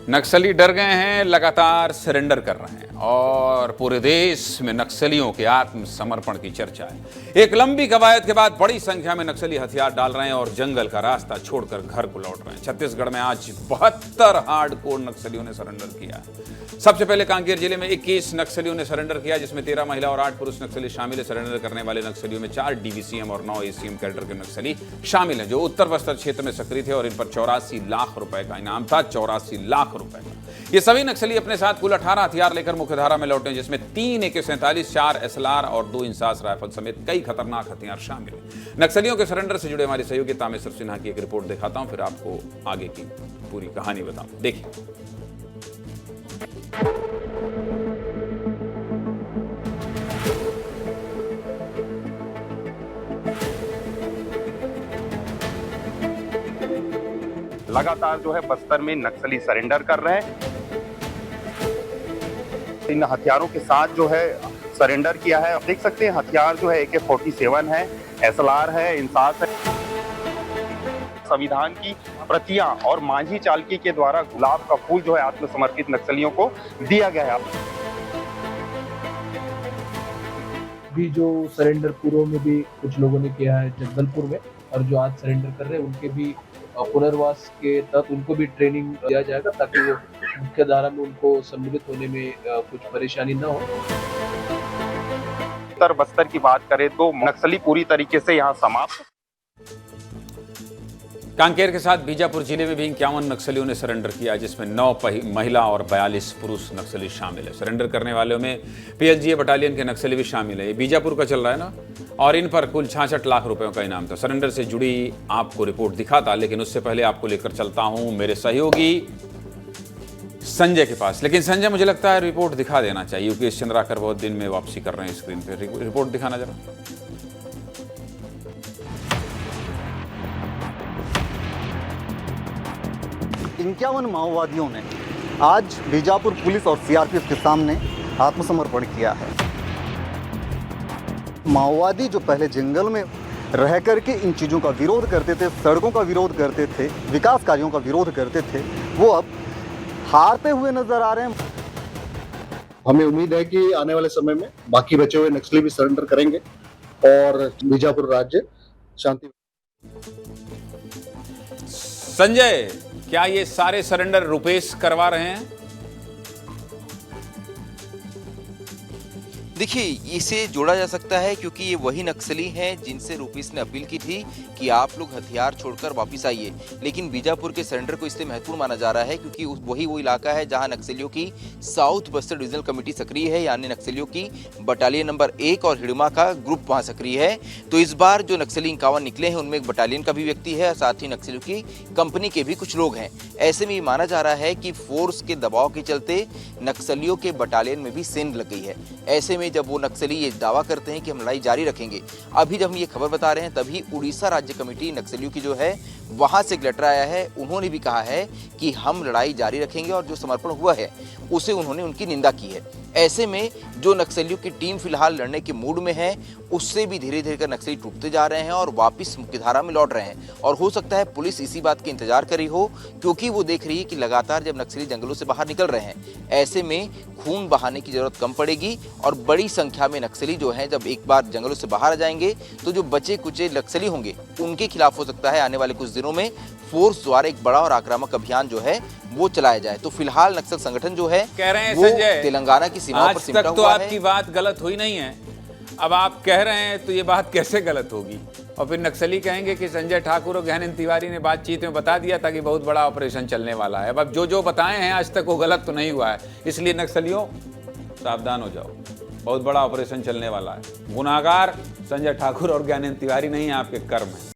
नक्सली डर गए हैं, लगातार सरेंडर कर रहे हैं और पूरे देश में नक्सलियों के आत्मसमर्पण की चर्चा है। एक लंबी कवायद के बाद बड़ी संख्या में नक्सली हथियार डाल रहे हैं और जंगल का रास्ता छोड़कर घर को लौट रहे हैं। छत्तीसगढ़ में आज 72 हार्डकोर नक्सलियों ने सरेंडर किया। सबसे पहले कांकेर जिले में 21 नक्सलियों ने सरेंडर किया, जिसमें 13 महिला और 8 पुरुष नक्सली शामिल है। सरेंडर करने वाले नक्सलियों में 4 डीवीसीएम और 9 एसीएम कैडर के नक्सली शामिल हैं, जो उत्तर बस्तर क्षेत्र में सक्रिय थे और इन पर 84 लाख रुपए का इनाम था। 84 लाख रुपए का। ये सभी नक्सली अपने साथ कुल 18 हथियार लेकर मुख्यधारा में लौटे, जिसमें 3 AK-47, 4 SLR और 2 इंसास राइफल समेत कई खतरनाक हथियार शामिल हैं। नक्सलियों के सरेंडर से जुड़े हमारे सहयोगी तामेश्वर सिन्हा की एक रिपोर्ट दिखाता हूं, फिर आपको आगे की पूरी कहानी बताऊं। देखिए। लगातार जो है बस्तर में नक्सली सरेंडर कर रहे हैं। इन हथियारों के साथ जो है सरेंडर किया है। आप देख सकते हैं हथियार जो है AK-47 है, SLR है, इंसास है। संविधान की प्रतियां और मांझी चालकी के द्वारा गुलाब का फूल जो है आत्मसमर्पित नक्सलियों को दिया गया है। भी जो सरेंडर पूर्व में भी कुछ लोगों ने किया है जगदलपुर में, और जो आज सरेंडर कर रहे हैं उनके भी पुनर्वास के तहत उनको भी ट्रेनिंग दिया जाएगा, ताकि वो मुख्य धारा में उनको सम्मिलित होने में कुछ परेशानी न हो। उत्तर बस्तर की बात करें तो नक्सली पूरी तरीके से यहाँ समाप्त। कांकेर के साथ बीजापुर जिले में भी 51 नक्सलियों ने सरेंडर किया, जिसमें 9 महिला और 42 पुरुष नक्सली शामिल है। सरेंडर करने वालों में PLGA बटालियन के नक्सली भी शामिल है। ये बीजापुर का चल रहा है ना, और इन पर कुल 66 लाख रुपयों का इनाम था। सरेंडर से जुड़ी आपको रिपोर्ट दिखाता, लेकिन उससे पहले आपको लेकर चलता हूं मेरे सहयोगी संजय के पास। लेकिन संजय, मुझे लगता है रिपोर्ट दिखा देना चाहिए, क्योंकि चंद्राकर बहुत दिन में वापसी कर रहे हैं स्क्रीन पर। रिपोर्ट दिखाना जरा। 51 माओवादियों ने आज बीजापुर पुलिस और CRPF के सामने आत्मसमर्पण किया है। माओवादी जो पहले जंगल में रह करके इन चीज़ों का विरोध करते थे, सड़कों का विरोध करते थे, विकास कार्यों का विरोध करते थे, वो अब हारते हुए नजर आ रहे हैं। हमें उम्मीद है कि आने वाले समय में बाकी बचे हुए नक्सली भी सरेंडर करेंगे और बीजापुर राज्य शांति। संजय, क्या ये सारे सरेंडर रुपेश करवा रहे हैं? देखिए, इसे जोड़ा जा सकता है क्योंकि ये वही नक्सली हैं जिनसे रुपेश ने अपील की थी कि आप लोग हथियार छोड़कर वापस आइए। लेकिन बीजापुर के सरेंडर को इसलिए महत्वपूर्ण माना जा रहा है क्योंकि वही वो इलाका है जहां नक्सलियों की साउथ बस्तर डिविजनल कमेटी सक्रिय है, यानी नक्सलियों की बटालियन नंबर 1 और हिड़मा का ग्रुप वहां सक्रिय है। तो इस बार जो नक्सली 51 निकले हैं उनमें एक बटालियन का भी व्यक्ति है और साथ ही नक्सलियों की कंपनी के भी कुछ लोग हैं। ऐसे में माना जा रहा है कि फोर्स के दबाव के चलते नक्सलियों के बटालियन में भी सेंध लग गई है। ऐसे में जब वो नक्सली ये दावा करते हैं कि हम लड़ाई जारी रखेंगे, अभी जब हम ये खबर बता रहे हैं तभी उड़ीसा राज्य कमेटी नक्सलियों की जो है वहां से एक लेटर आया है। उन्होंने भी कहा है कि हम लड़ाई जारी रखेंगे और जो समर्पण हुआ है उसे उन्होंने उनकी निंदा की है। ऐसे में जो नक्सलियों की टीम फिलहाल लड़ने के मूड में है, उससे भी धीरे धीरे कर नक्सली टूटते जा रहे हैं और वापस मुख्यधारा में लौट रहे हैं। और हो सकता है पुलिस इसी बात का इंतजार कर रही हो, क्योंकि वो देख रही है कि लगातार जब नक्सली जंगलों से बाहर निकल रहे हैं, ऐसे में खून बहाने की जरूरत कम पड़ेगी और बड़ी संख्या में नक्सली जो हैं जब एक बार जंगलों से बाहर आ जाएंगे तो जो बचे कुचे नक्सली होंगे उनके खिलाफ हो सकता है आने वाले कुछ दिनों में फोर्स द्वारा एक बड़ा और आक्रामक अभियान जो है वो चलाया जाए। तो फिलहाल नक्सल संगठन जो है कह रहे हैं वो संजय, तेलंगाना की सीमाओं पर सिमटा हुआ है। आज तक तो आपकी बात गलत हुई नहीं है, अब आप कह रहे हैं तो ये बात कैसे गलत होगी? और फिर नक्सली कहेंगे कि संजय ठाकुर और गहनेन्द्र तिवारी ने बातचीत में बता दिया था कि बहुत बड़ा ऑपरेशन चलने वाला है। अब जो बताए हैं आज तक वो गलत तो नहीं हुआ है, इसलिए नक्सलियों सावधान हो जाओ, बहुत बड़ा ऑपरेशन चलने वाला है। गुनाहगार संजय ठाकुर और गहनेन्द्र तिवारी नहीं, आपके कर्म है।